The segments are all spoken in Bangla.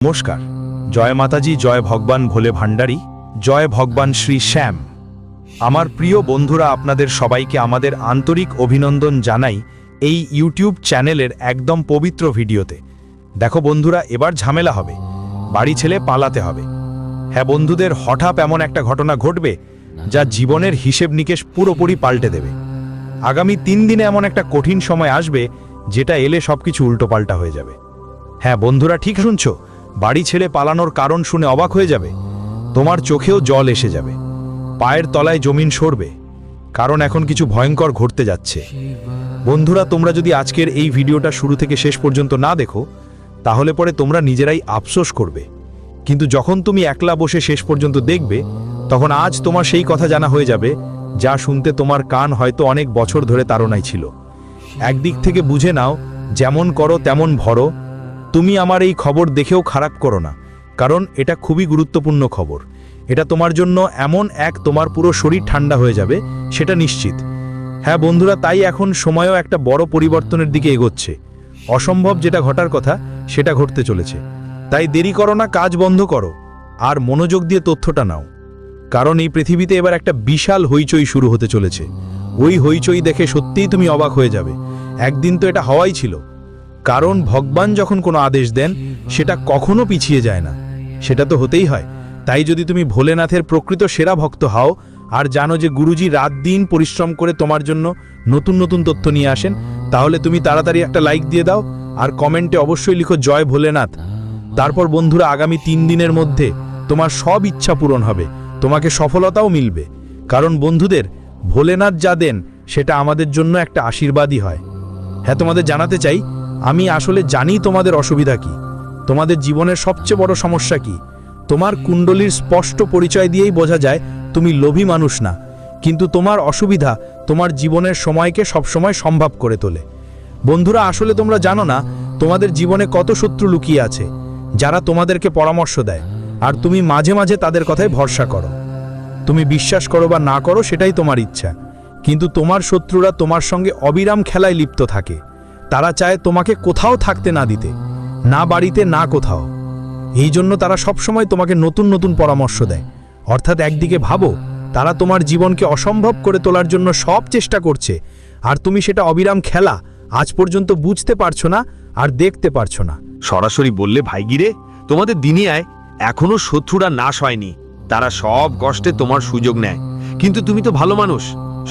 নমস্কার। জয় মাতাজি, জয় ভগবান ভোলে ভান্ডারী, জয় ভগবান শ্রী শ্যাম। আমার প্রিয় বন্ধুরা, আপনাদের সবাইকে আমাদের আন্তরিক অভিনন্দন জানাই এই ইউটিউব চ্যানেলের একদম পবিত্র ভিডিওতে। দেখো বন্ধুরা, এবার ঝামেলা হবে, বাড়ি ছেড়ে পালাতে হবে। হ্যাঁ বন্ধুদের, হঠাৎ এমন একটা ঘটনা ঘটবে যা জীবনের হিসেব নিকেশ পুরোপুরি পাল্টে দেবে। আগামী 3 দিনে এমন একটা কঠিন সময় আসবে যেটা এলে সবকিছু উল্টোপাল্টা হয়ে যাবে। হ্যাঁ বন্ধুরা, ঠিক শুনছো, বাড়ি ছেড়ে পালানোর কারণ শুনে অবাক হয়ে যাবে। তোমার চোখেও জল এসে যাবে, পায়ের তলায় জমিন সরবে, কারণ এখন কিছু ভয়ঙ্কর ঘটতে যাচ্ছে। বন্ধুরা, তোমরা যদি আজকের এই ভিডিওটা শুরু থেকে শেষ পর্যন্ত না দেখো, তাহলে পরে তোমরা নিজেরাই আফসোস করবে। কিন্তু যখন তুমি একলা বসে শেষ পর্যন্ত দেখবে, তখন আজ তোমার সেই কথা জানা হয়ে যাবে যা শুনতে তোমার কান হয়তো অনেক বছর ধরে তাড়নায় ছিল। একদিক থেকে বুঝে নাও, যেমন করো তেমন ভরো। তুমি আমার এই খবর দেখেও খারাপ করো না, কারণ এটা খুবই গুরুত্বপূর্ণ খবর। এটা তোমার জন্য এমন তোমার পুরো শরীর ঠান্ডা হয়ে যাবে, সেটা নিশ্চিত। হ্যাঁ বন্ধুরা, তাই এখন সময়ও একটা বড় পরিবর্তনের দিকে এগোচ্ছে। অসম্ভব যেটা ঘটার কথা সেটা ঘটতে চলেছে। তাই দেরি করো না, কাজ বন্ধ করো আর মনোযোগ দিয়ে তথ্যটা নাও, কারণ এই পৃথিবীতে এবার একটা বিশাল হইচই শুরু হতে চলেছে। ওই হইচই দেখে সত্যিই তুমি অবাক হয়ে যাবে। একদিন তো এটা হওয়াই ছিল, কারণ ভগবান যখন কোনো আদেশ দেন সেটা কখনো পিছিয়ে যায় না, সেটা তো হতেই হয়। তাই যদি তুমি ভোলেনাথের প্রকৃত সেরা ভক্ত হও আর জানো যে গুরুজি রাত দিন পরিশ্রম করে তোমার জন্য নতুন নতুন তথ্য নিয়ে আসেন, তাহলে তুমি তাড়াতাড়ি একটা লাইক দিয়ে দাও আর কমেন্টে অবশ্যই লিখো জয় ভোলেনাথ। তারপর বন্ধুরা, আগামী 3 দিনের মধ্যে তোমার সব ইচ্ছা পূরণ হবে, তোমাকে সফলতাও মিলবে। কারণ বন্ধুদের, ভোলেনাথ যা দেন সেটা আমাদের জন্য একটা আশীর্বাদই হয়। হ্যাঁ, তোমাদের জানাতে চাই, আমি আসলে জানি তোমাদের অসুবিধা কি, তোমাদের জীবনের সবচেয়ে বড় সমস্যা কি। তোমার কুণ্ডলীর স্পষ্ট পরিচয় দিয়েই বোঝা যায় তুমি লোভী মানুষ না, কিন্তু তোমার অসুবিধা তোমার জীবনের সময়কে সবসময় সম্ভব করে তোলে। বন্ধুরা, আসলে তোমরা জানো না তোমাদের জীবনে কত শত্রু লুকিয়ে আছে, যারা তোমাদেরকে পরামর্শ দেয় আর তুমি মাঝে মাঝে তাদের কথায় ভরসা করো। তুমি বিশ্বাস করো বা না করো সেটাই তোমার ইচ্ছা, কিন্তু তোমার শত্রুরা তোমার সঙ্গে অবিরাম খেলায় লিপ্ত থাকে। তারা চায় তোমাকে কোথাও থাকতে না দিতে, না বাড়িতে না কোথাও। এই জন্য তারা সবসময় তোমাকে নতুন নতুন পরামর্শ দেয়। অর্থাৎ একদিকে ভাবো, তারা তোমার জীবনকে অসম্ভব করে তোলার জন্য সব চেষ্টা করছে, আর তুমি সেটা অবিরাম খেলা আজ পর্যন্ত বুঝতে পারছো না আর দেখতে পারছো না। সরাসরি বললে ভাইগিরে, তোমাদের দুনিয়ায় এখনো শত্রুরা নাশ হয়নি। তারা সব কষ্টে তোমার সুযোগ নেয়, কিন্তু তুমি তো ভালো মানুষ,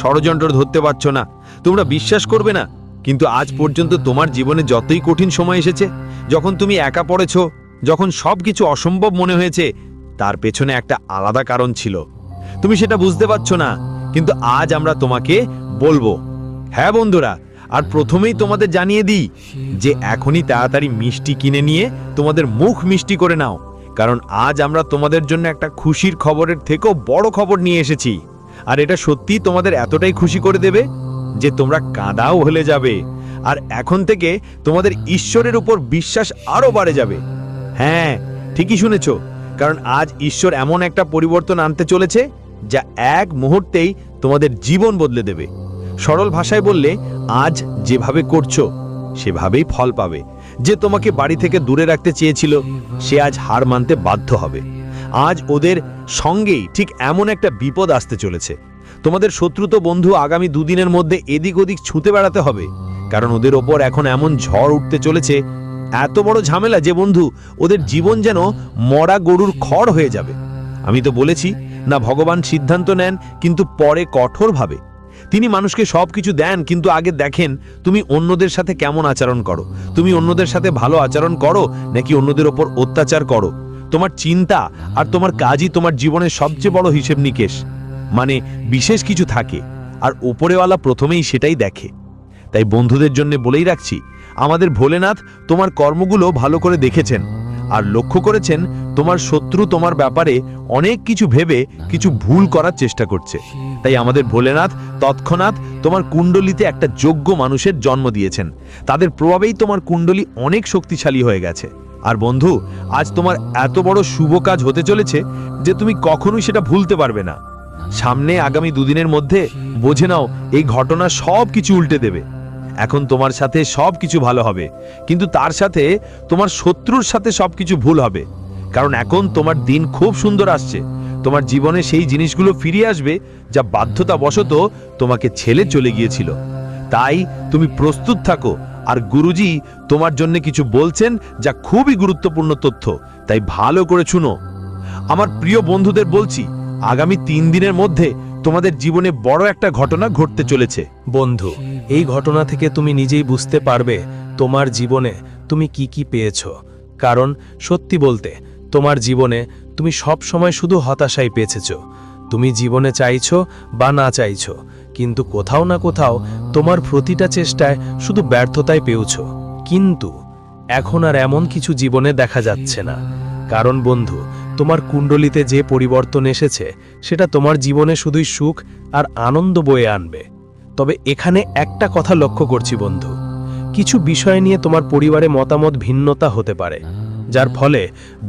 ষড়যন্ত্র ধরতে পারছো না। তোমরা বিশ্বাস করবে না, কিন্তু আজ পর্যন্ত তোমার জীবনে যতই কঠিন সময় এসেছে, যখন তুমি একা পড়েছো, যখন সবকিছু অসম্ভব মনে হয়েছে, তার পেছনে একটা আলাদা কারণ ছিল। তুমি সেটা বুঝতে পারছো না, কিন্তু আজ আমরা তোমাকে বলবো। হ্যাঁ বন্ধুরা, আর প্রথমেই তোমাদের জানিয়ে দিই যে এখনই তাড়াতাড়ি মিষ্টি কিনে নিয়ে তোমাদের মুখ মিষ্টি করে নাও, কারণ আজ আমরা তোমাদের জন্য একটা খুশির খবরের থেকেও বড় খবর নিয়ে এসেছি। আর এটা সত্যিই তোমাদের এতটাই খুশি করে দেবে যে তোমরা কাঁদাও হলে যাবে, আর এখন থেকে তোমাদের ঈশ্বরের উপর বিশ্বাস আরো বাড়ে যাবে। হ্যাঁ, ঠিকই শুনেছো, কারণ আজ ঈশ্বর এমন একটা পরিবর্তন আনতে চলেছে যা এক মুহূর্তেই তোমাদের জীবন বদলে দেবে। সরল ভাষায় বললে, আজ যেভাবে করছো সেভাবেই ফল পাবে। যে তোমাকে বাড়ি থেকে দূরে রাখতে চেয়েছিল, সে আজ হার মানতে বাধ্য হবে। আজ ওদের সঙ্গেই ঠিক এমন একটা বিপদ আসতে চলেছে। তোমাদের শত্রুত বন্ধু আগামী 2 দিনের মধ্যে এদিক ওদিক ছুঁতে বেড়াতে হবে, কারণ ওদের ওপর এখন এমন ঝড় উঠতে চলেছে, এত বড় ঝামেলা যে বন্ধু, ওদের জীবন যেন মরা গরুর খড় হয়ে যাবে। আমি তো বলেছি না, ভগবান সিদ্ধান্ত নেন কিন্তু পরে কঠোরভাবে। তিনি মানুষকে সবকিছু দেন, কিন্তু আগে দেখেন তুমি অন্যদের সাথে কেমন আচরণ করো। তুমি অন্যদের সাথে ভালো আচরণ করো নাকি অন্যদের ওপর অত্যাচার করো। তোমার চিন্তা আর তোমার কাজই তোমার জীবনের সবচেয়ে বড় হিসেব নিকেশ। মানে বিশেষ কিছু থাকে, আর উপরেওয়ালা প্রথমেই সেটাই দেখে। তাই বন্ধুদের জন্য বলেই রাখছি, আমাদের ভোলেনাথ তোমার কর্মগুলো ভালো করে দেখেছেন আর লক্ষ্য করেছেন তোমার শত্রু তোমার ব্যাপারে অনেক কিছু ভেবে কিছু ভুল করার চেষ্টা করছে। তাই আমাদের ভোলেনাথ তৎক্ষণাৎ তোমার কুণ্ডলিতে একটা যোগ্য মানুষের জন্ম দিয়েছেন। তাদের প্রভাবেই তোমার কুণ্ডলী অনেক শক্তিশালী হয়ে গেছে। আর বন্ধু, আজ তোমার এত বড় শুভ কাজ হতে চলেছে যে তুমি কখনোই সেটা ভুলতে পারবে না। সামনে আগামী 2 দিনের মধ্যে বোঝে নাও, এই ঘটনা সব কিছু উল্টে দেবে। এখন তোমার সাথে সব কিছু ভালো হবে, কিন্তু তার সাথে তোমার শত্রুর সাথে সবকিছু ভুল হবে। কারণ এখন তোমার দিন খুব সুন্দর আসছে। তোমার জীবনে সেই জিনিসগুলো ফিরে আসবে যা বাধ্যতাবশত তোমাকে ছেড়ে চলে গিয়েছিল। তাই তুমি প্রস্তুত থাকো। আর গুরুজি তোমার জন্য কিছু বলছেন যা খুবই গুরুত্বপূর্ণ তথ্য, তাই ভালো করে শুনো। আমার প্রিয় বন্ধুদের বলছি, আগামী 3 দিনের মধ্যে তোমাদের জীবনে বড় একটা ঘটনা ঘটতে চলেছে। বন্ধু, এই ঘটনা থেকে তুমি নিজেই বুঝতে পারবে তোমার জীবনে তুমি কি কি পেয়েছো। কারণ সত্যি বলতে তোমার জীবনে তুমি সব সময় শুধু হতাশাই পেয়েছো। তুমি জীবনে চাইছো বা না চাইছো, কিন্তু কোথাও না কোথাও তোমার প্রতিটা চেষ্টায় শুধু ব্যর্থতাই পেয়েছো। কিন্তু এখন আর এমন কিছু জীবনে দেখা যাচ্ছে না। কারণ বন্ধু, তোমার কুণ্ডলিতে যে পরিবর্তন এসেছে সেটা তোমার জীবনে শুধুই সুখ আর আনন্দ বয়ে আনবে। তবে এখানে একটা কথা লক্ষ্য করছি বন্ধু, কিছু বিষয় নিয়ে তোমার পরিবারে মতামত ভিন্নতা হতে পারে, যার ফলে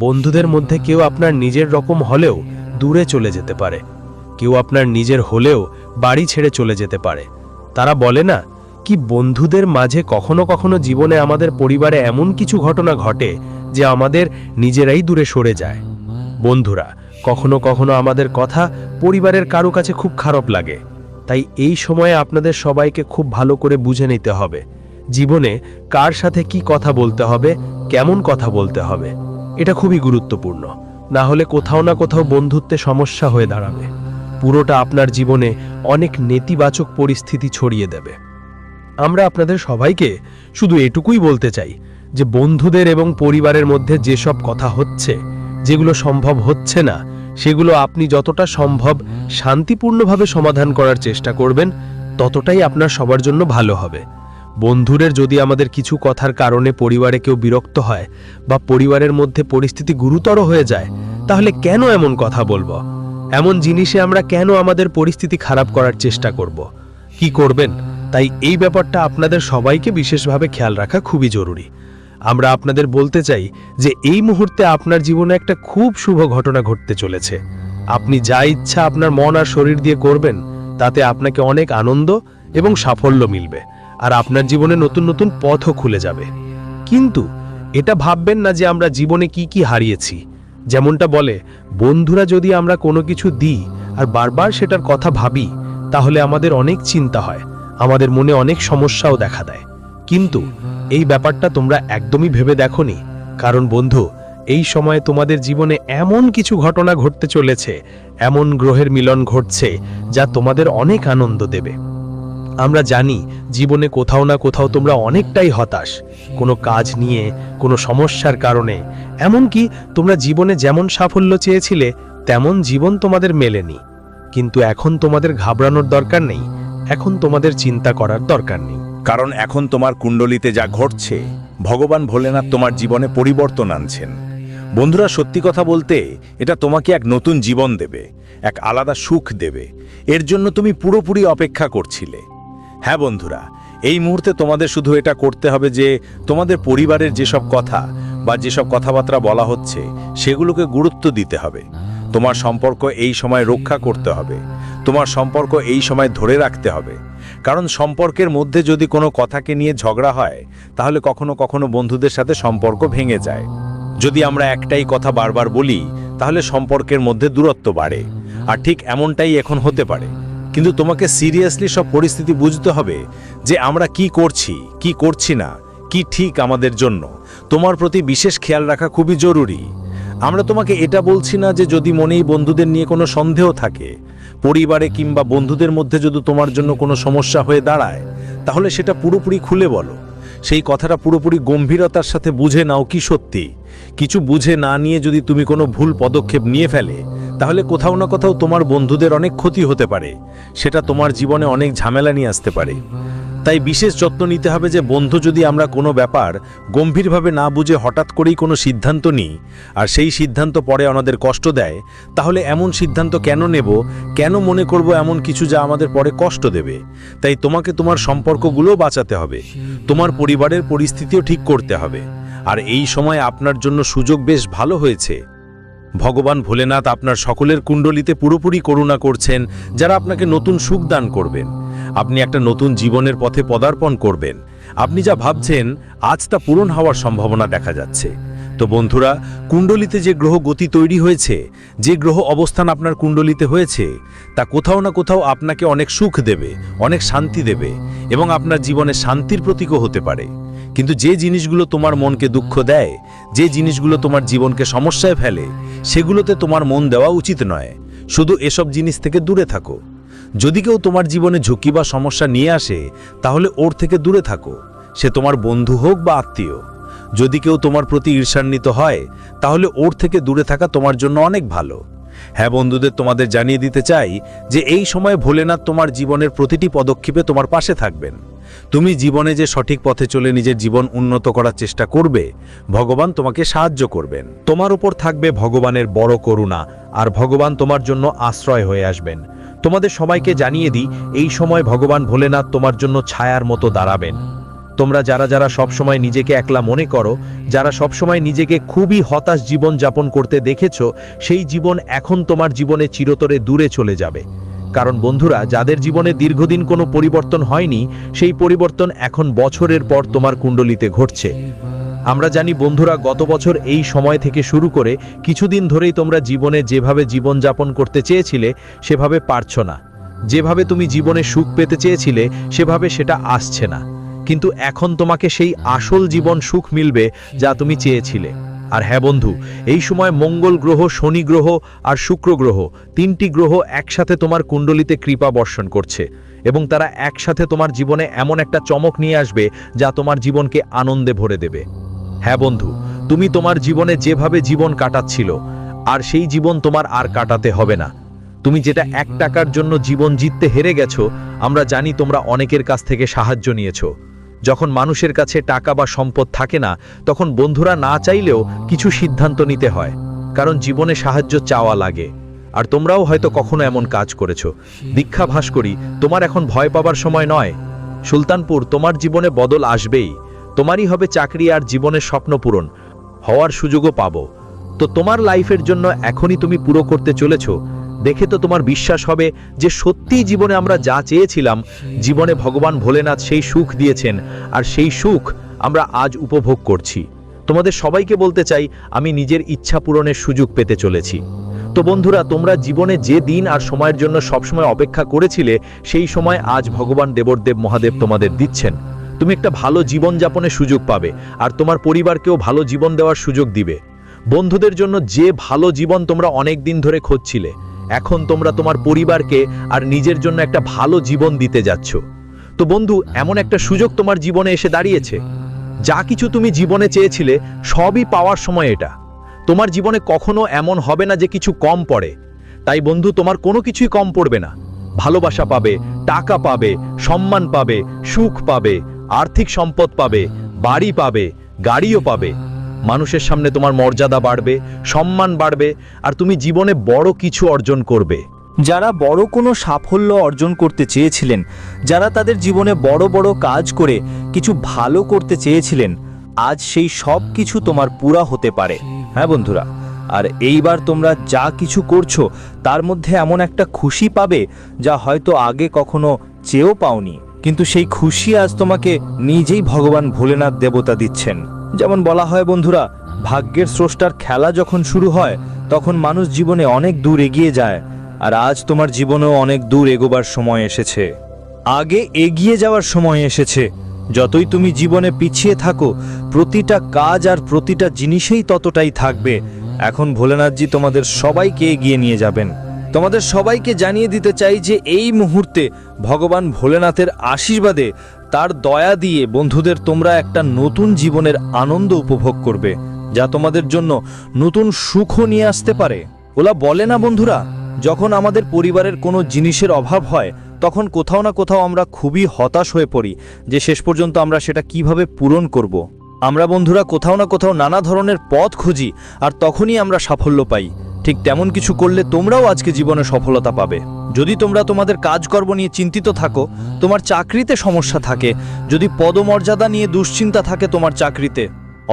বন্ধুদের মধ্যে কেউ আপনার নিজের রকম হলেও দূরে চলে যেতে পারে, কেউ আপনার নিজের হলেও বাড়ি ছেড়ে চলে যেতে পারে। তারা বলে না কি, বন্ধুদের মাঝে কখনো কখনো জীবনে আমাদের পরিবারে এমন কিছু ঘটনা ঘটে যে আমাদের নিজেরাই দূরে সরে যায়। বন্ধুরা, কখনো কখনো আমাদের কথা পরিবারের কারো কাছে খুব খারাপ লাগে। তাই এই সময়ে আপনাদের সবাইকে খুব ভালো করে বুঝে নিতে হবে জীবনে কার সাথে কি কথা বলতে হবে, কেমন কথা বলতে হবে। এটা খুবই গুরুত্বপূর্ণ। না হলে কোথাও না কোথাও বন্ধুত্বে সমস্যা হয়ে দাঁড়াবে। পুরোটা আপনার জীবনে অনেক নেতিবাচক পরিস্থিতি ছড়িয়ে দেবে। আমরা আপনাদের সবাইকে শুধু এটুকুই বলতে চাই যে বন্ধুদের এবং পরিবারের মধ্যে যেসব কথা হচ্ছে, যেগুলো সম্ভব হচ্ছে না, সেগুলো আপনি যতটা সম্ভব শান্তিপূর্ণভাবে সমাধান করার চেষ্টা করবেন, ততটাই আপনার সবার জন্য ভালো হবে। বন্ধুদের যদি আমাদের কিছু কথার কারণে পরিবারে কেউ বিরক্ত হয় বা পরিবারের মধ্যে পরিস্থিতি গুরুতর হয়ে যায়, তাহলে কেন এমন কথা বলবো? এমন জিনিসে আমরা কেন আমাদের পরিস্থিতি খারাপ করার চেষ্টা করব? কি করবেন? তাই এই ব্যাপারটা আপনাদের সবাইকে বিশেষভাবে খেয়াল রাখা খুবই জরুরি। আমরা আপনাদের বলতে চাই যে এই মুহূর্তে আপনার জীবনে একটা খুব শুভ ঘটনা ঘটতে চলেছে। আপনি যা ইচ্ছা আপনার মন আর শরীর দিয়ে করবেন, তাতে আপনাকে অনেক আনন্দ এবং সাফল্য মিলবে, আর আপনার জীবনে নতুন নতুন পথও খুলে যাবে। কিন্তু এটা ভাববেন না যে আমরা জীবনে কি কি হারিয়েছি। যেমনটা বলে, বন্ধুরা যদি আমরা কোনো কিছু দিই আর বারবার সেটার কথা ভাবি, তাহলে আমাদের অনেক চিন্তা হয়, আমাদের মনে অনেক সমস্যাও দেখা দেয়। কিন্তু এই ব্যাপারটা তোমরা একদমই ভেবে দেখোনি। কারণ বন্ধু, এই সময়ে তোমাদের জীবনে এমন কিছু ঘটনা ঘটতে চলেছে, এমন গ্রহের মিলন ঘটছে যা তোমাদের অনেক আনন্দ দেবে। আমরা জানি জীবনে কোথাও না কোথাও তোমরা অনেকটাই হতাশ, কোনো কাজ নিয়ে, কোনো সমস্যার কারণে। এমনকি তোমরা জীবনে যেমন সাফল্য চেয়েছিলে তেমন জীবন তোমাদের মেলেনি। কিন্তু এখন তোমাদের ঘাবড়ানোর দরকার নেই, এখন তোমাদের চিন্তা করার দরকার নেই। কারণ এখন তোমার কুণ্ডলিতে যা ঘটছে, ভগবান ভোলেনাথ তোমার জীবনে পরিবর্তন আনছেন। বন্ধুরা, সত্যি কথা বলতে এটা তোমাকে এক নতুন জীবন দেবে, এক আলাদা সুখ দেবে। এর জন্য তুমি পুরোপুরি অপেক্ষা করছিলে। হ্যাঁ বন্ধুরা, এই মুহূর্তে তোমাদের শুধু এটা করতে হবে যে তোমাদের পরিবারের যেসব কথা বা যেসব কথাবার্তা বলা হচ্ছে সেগুলোকে গুরুত্ব দিতে হবে। তোমার সম্পর্ক এই সময় রক্ষা করতে হবে, তোমার সম্পর্ক এই সময় ধরে রাখতে হবে। কারণ সম্পর্কের মধ্যে যদি কোনো কথাকে নিয়ে ঝগড়া হয়, তাহলে কখনো কখনো বন্ধুদের সাথে সম্পর্ক ভেঙে যায়। যদি আমরা একটাই কথা বারবার বলি, তাহলে সম্পর্কের মধ্যে দূরত্ব বাড়ে। আর ঠিক এমনটাই এখন হতে পারে। কিন্তু তোমাকে সিরিয়াসলি সব পরিস্থিতি বুঝতে হবে যে আমরা কি করছি, কি করছি না, কি ঠিক আমাদের জন্য। তোমার প্রতি বিশেষ খেয়াল রাখা খুবই জরুরি। আমরা তোমাকে এটা বলছি না যে যদি মনেই বন্ধুদের নিয়ে কোনো সন্দেহ থাকে, পরিবারে কিংবা বন্ধুদের মধ্যে যদি তোমার জন্য কোনো সমস্যা হয়ে দাঁড়ায়, তাহলে সেটা পুরোপুরি খুলে বলো। সেই কথাটা পুরোপুরি গম্ভীরতার সাথে বুঝে নাও কি সত্যি। কিছু বুঝে না নিয়ে যদি তুমি কোনো ভুল পদক্ষেপ নিয়ে ফেলে, তাহলে কোথাও না কোথাও তোমার বন্ধুদের অনেক ক্ষতি হতে পারে, সেটা তোমার জীবনে অনেক ঝামেলা নিয়ে আসতে পারে। তাই বিশেষ যত্ন নিতে হবে যে বন্ধু যদি আমরা কোনো ব্যাপার গম্ভীরভাবে না বুঝে হঠাৎ করেই কোনো সিদ্ধান্ত নিই, আর সেই সিদ্ধান্ত পরে আমাদের কষ্ট দেয়, তাহলে এমন সিদ্ধান্ত কেন নেব, কেন মনে করব এমন কিছু যা আমাদের পরে কষ্ট দেবে। তাই তোমাকে তোমার সম্পর্কগুলোও বাঁচাতে হবে, তোমার পরিবারের পরিস্থিতিও ঠিক করতে হবে। আর এই সময় আপনার জন্য সুযোগ বেশ ভালো হয়েছে। ভগবান ভোলেনাথ আপনার সকলের কুণ্ডলিতে পুরোপুরি করুণা করছেন, যারা আপনাকে নতুন সুখ দান করবেন। আপনি একটা নতুন জীবনের পথে পদার্পণ করবেন। আপনি যা ভাবছেন আজ তা পূরণ হওয়ার সম্ভাবনা দেখা যাচ্ছে। তো বন্ধুরা, কুণ্ডলিতে যে গ্রহ গতি তৈরি হয়েছে, যে গ্রহ অবস্থান আপনার কুণ্ডলিতে হয়েছে, তা কোথাও না কোথাও আপনাকে অনেক সুখ দেবে, অনেক শান্তি দেবে এবং আপনার জীবনে শান্তির প্রতীকও হতে পারে। কিন্তু যে জিনিসগুলো তোমার মনকে দুঃখ দেয়, যে জিনিসগুলো তোমার জীবনকে সমস্যায় ফেলে, সেগুলোতে তোমার মন দেওয়া উচিত নয়। শুধু এসব জিনিস থেকে দূরে থাকো। যদি কেউ তোমার জীবনে ঝুঁকি বা সমস্যা নিয়ে আসে, তাহলে ওর থেকে দূরে থাকো, সে তোমার বন্ধু হোক বা আত্মীয়। যদি কেউ তোমার প্রতি ঈর্ষান্বিত হয়, তাহলে ওর থেকে দূরে থাকা তোমার জন্য অনেক ভালো। হ্যাঁ বন্ধুদের, তোমাদের জানিয়ে দিতে চাই যে এই সময়ে ভোলেনাথ তোমার জীবনের প্রতিটি পদক্ষেপে তোমার পাশে থাকবেন। তুমি জীবনে যে সঠিক পথে চলে নিজের জীবন উন্নত করার চেষ্টা করবে, ভগবান তোমাকে সাহায্য করবেন। তোমার উপর থাকবে ভগবানের বড় করুণা, আর ভগবান তোমার জন্য আশ্রয় হয়ে আসবেন। তোমাদের সবাইকে জানিয়ে দিই, এই সময় ভগবান ভোলেনাথ তোমার জন্য ছায়ার মতো দাঁড়াবেন। তোমরা যারা যারা সবসময় নিজেকে একলা মনে করো, যারা সবসময় নিজেকে খুবই হতাশ জীবন যাপন করতে দেখেছো, সেই জীবন এখন তোমার জীবনে চিরতরে দূরে চলে যাবে। কারণ বন্ধুরা, যাদের জীবনে দীর্ঘদিন কোনো পরিবর্তন হয়নি, সেই পরিবর্তন এখন বছরের পর তোমার কুণ্ডলিতে ঘটছে। আমরা জানি বন্ধুরা, গত বছর এই সময় থেকে শুরু করে কিছুদিন ধরেই তোমরা জীবনে যেভাবে জীবনযাপন করতে চেয়েছিলে সেভাবে পারছো না। যেভাবে তুমি জীবনে সুখ পেতে চেয়েছিলে সেভাবে সেটা আসছে না। কিন্তু এখন তোমাকে সেই আসল জীবন সুখ মিলবে যা তুমি চেয়েছিলে। আর হ্যাঁ বন্ধু, এই সময় মঙ্গল গ্রহ, শনি গ্রহ আর শুক্র গ্রহ, তিনটি গ্রহ একসাথে তোমার কুণ্ডলিতে কৃপা বর্ষণ করছে এবং তারা একসাথে তোমার জীবনে এমন একটা চমক নিয়ে আসবে যা তোমার জীবনকে আনন্দে ভরে দেবে। হ্যাঁ বন্ধু, তুমি তোমার জীবনে যেভাবে জীবন কাটাচ্ছিল, আর সেই জীবন তোমার আর কাটাতে হবে না। তুমি যেটা 1 টাকার জন্য জীবন জিততে হেরে গেছো, আমরা জানি তোমরা অনেকের কাছ থেকে সাহায্য নিয়েছো। যখন মানুষের কাছে টাকা বা সম্পদ থাকে না, তখন বন্ধুরা না চাইলেও কিছু সিদ্ধান্ত নিতে হয়, কারণ জীবনে সাহায্য চাওয়া লাগে। আর তোমরাও হয়তো কখনো এমন কাজ করেছো। দীক্ষা ভাস্করী, তোমার এখন ভয় পাবার সময় নয়। সুলতানপুর, তোমার জীবনে বদল আসবেই। তোমারই হবে চাকরি আর জীবনের স্বপ্ন পূরণ হওয়ার সুযোগও পাবো। তো তোমার লাইফের জন্য এখনই তুমি পুরো করতে চলেছো। দেখে তো তোমার বিশ্বাস হবে যে সত্যিই জীবনে আমরা যা চেয়েছিলাম, জীবনে ভগবান ভোলেনাথ সেই সুখ দিয়েছেন, আর সেই সুখ আমরা আজ উপভোগ করছি। তোমাদের সবাইকে বলতে চাই, আমি নিজের ইচ্ছা পূরণের সুযোগ পেতে চলেছি। তো বন্ধুরা, তোমরা জীবনে যে দিন আর সময়ের জন্য সবসময় অপেক্ষা করেছিলে, সেই সময় আজ ভগবান দেবদেব মহাদেব তোমাদের দিচ্ছেন। তুমি একটা ভালো জীবন যাপনের সুযোগ পাবে, আর তোমার পরিবারকেও ভালো জীবন দেওয়ার সুযোগ দিবে। বন্ধুদের জন্য যে ভালো জীবন তোমরা অনেক দিন ধরে খুঁজছিলে, এখন তোমরা তোমার পরিবারকে আর নিজের জন্য একটা ভালো জীবন দিতে যাচ্ছ। তো বন্ধু, এমন একটা সুযোগ তোমার জীবনে এসে দাঁড়িয়েছে। যা কিছু তুমি জীবনে চেয়েছিলে সবই পাওয়ার সময় এটা। তোমার জীবনে কখনো এমন হবে না যে কিছু কম পড়ে। তাই বন্ধু, তোমার কোনো কিছুই কম পড়বে না। ভালোবাসা পাবে, টাকা পাবে, সম্মান পাবে, সুখ পাবে, আর্থিক সম্পদ পাবে, বাড়ি পাবে, গাড়িও পাবে। মানুষের সামনে তোমার মর্যাদা বাড়বে, সম্মান বাড়বে, আর তুমি জীবনে বড় কিছু অর্জন করবে। যারা বড় কোনো সাফল্য অর্জন করতে চেয়েছিলেন, যারা তাদের জীবনে বড় বড় কাজ করে কিছু ভালো করতে চেয়েছিলেন, আজ সেই সব কিছু তোমার পুরা হতে পারে। হ্যাঁ বন্ধুরা, আর এইবার তোমরা যা কিছু করছো তার মধ্যে এমন একটা খুশি পাবে যা হয়তো আগে কখনো চেয়েও পাওনি। কিন্তু সেই খুশি আজ তোমাকে নিজেই ভগবান ভোলেনাথ দেবতা দিচ্ছেন। যেমন বলা হয় বন্ধুরা, ভাগ্যের স্রষ্টার খেলা যখন শুরু হয়, তখন মানুষ জীবনে অনেক দূর এগিয়ে যায়। আর আজ তোমার জীবনেও অনেক দূর এগোবার সময় এসেছে। আগে এগিয়ে যাওয়ার সময় এসেছে। যতই তুমি জীবনে পিছিয়ে থাকো, প্রতিটা কাজ আর প্রতিটা জিনিসেই ততটাই থাকবে। এখন ভোলেনাথজি তোমাদের সবাইকে এগিয়ে নিয়ে যাবেন। তোমাদের সবাইকে জানিয়ে দিতে চাই যে এই মুহূর্তে ভগবান ভোলেনাথের আশীর্বাদে, তার দয়া দিয়ে বন্ধুদের তোমরা একটা নতুন জীবনের আনন্দ উপভোগ করবে, যা তোমাদের জন্য নতুন সুখও নিয়ে আসতে পারে। ওলা বলে না বন্ধুরা, যখন আমাদের পরিবারের কোনো জিনিসের অভাব হয়, তখন কোথাও না কোথাও আমরা খুবই হতাশ হয়ে পড়ি যে শেষ পর্যন্ত আমরা সেটা কিভাবে পূরণ করব। আমরা বন্ধুরা কোথাও না কোথাও নানা ধরনের পথ খুঁজি, আর তখনই আমরা সাফল্য পাই। ঠিক তেমন কিছু করলে তোমরাও আজকে জীবনে সফলতা পাবে। যদি তোমরা তোমাদের কাজকর্ম নিয়ে চিন্তিত থাকো, তোমার চাকরিতে সমস্যা থাকে, যদি পদমর্যাদা নিয়ে দুশ্চিন্তা থাকে তোমার চাকরিতে,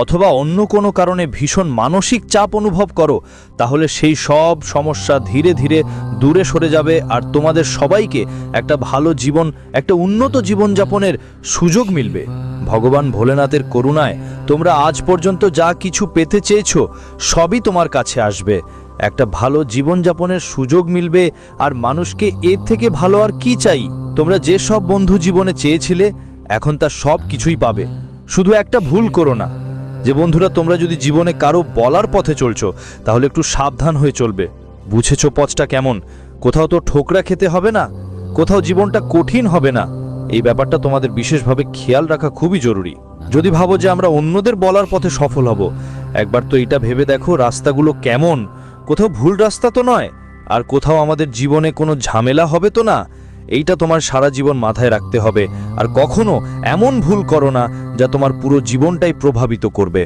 অথবা অন্য কোনো কারণে ভীষণ মানসিক চাপ অনুভব করো, তাহলে সেই সব সমস্যা ধীরে ধীরে দূরে সরে যাবে আর তোমাদের সবাইকে একটা ভালো জীবন, একটা উন্নত জীবনযাপনের সুযোগ মিলবে। ভগবান ভোলেনাথের করুণায় তোমরা আজ পর্যন্ত যা কিছু পেতে চেয়েছো সবই তোমার কাছে আসবে। একটা ভালো জীবনযাপনের সুযোগ মিলবে, আর মানুষকে এর থেকে ভালো আর কি চাই? তোমরা যে সব বন্ধু জীবনে চেয়েছিলে এখন তা সব কিছুই পাবে। শুধু একটা ভুল করো না, যে বন্ধুরা তোমরা যদি জীবনে কারো বলার পথে চলছো তাহলে একটু সাবধান হয়ে চলবে। বুঝেছো পথটা কেমন? কোথাও তো ঠোকরা খেতে হবে না, কোথাও জীবনটা কঠিন হবে না। এই ব্যাপারটা তোমাদের বিশেষভাবে খেয়াল রাখা খুবই জরুরি। যদি ভাবো যে আমরা অন্যদের বলার পথে সফল হব, একবার তো এটা ভেবে দেখো রাস্তাগুলো কেমন। কোথাও ভুল রাস্তা তো নয়, আর কোথাও আমাদের জীবনে কোনো ঝামেলা হবে তো না। এইটা তোমার সারা জীবন মাথায় রাখতে হবে। আর কখনো এমন ভুল করো না যা তোমার পুরো জীবনটাই প্রভাবিত করবে।